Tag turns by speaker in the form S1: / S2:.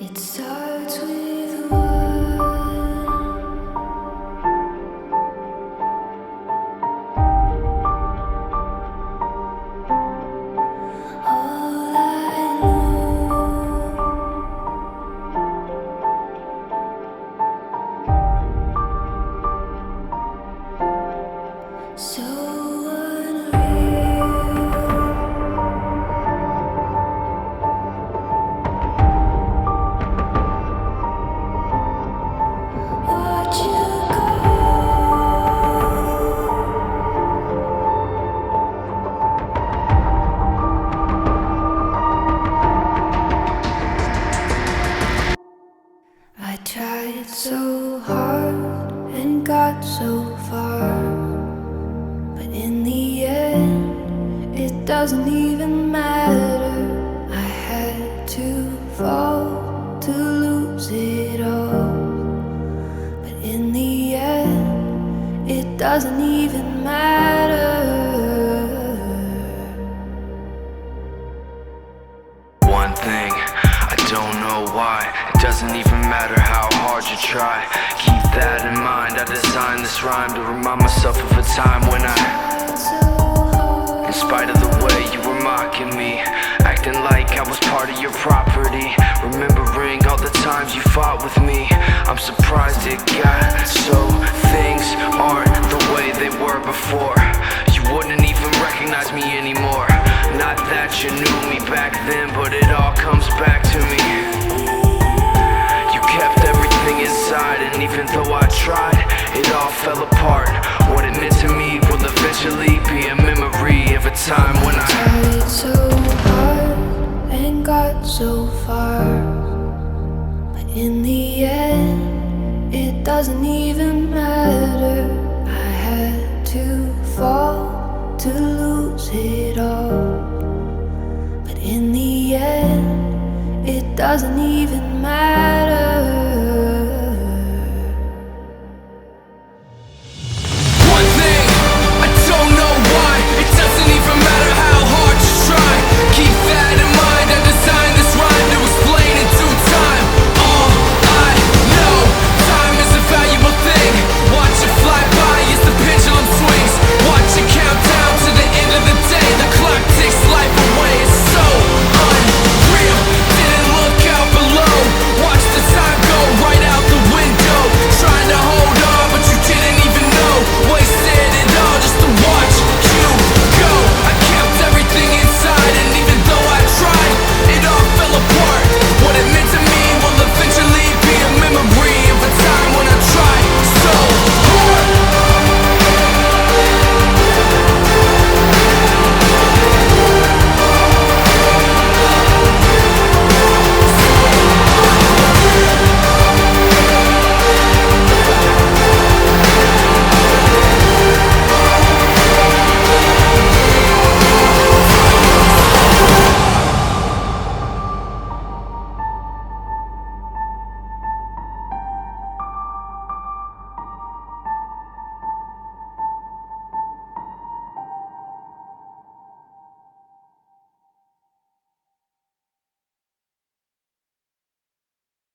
S1: It starts with one. All I know, so unreal. Watch you go. I tried so hard and got so far, but in the end, it doesn't even matter. I had to fall to lose it all, but in the end, it doesn't even matter.
S2: One thing, I don't know why. It doesn't even matter how hard you try. Keep that in mind. I designed this rhyme to remind myself of a time when in spite of the way you were mocking me, acting like I was part of your property, remembering all the times you fought with me, I'm surprised it got so. Things are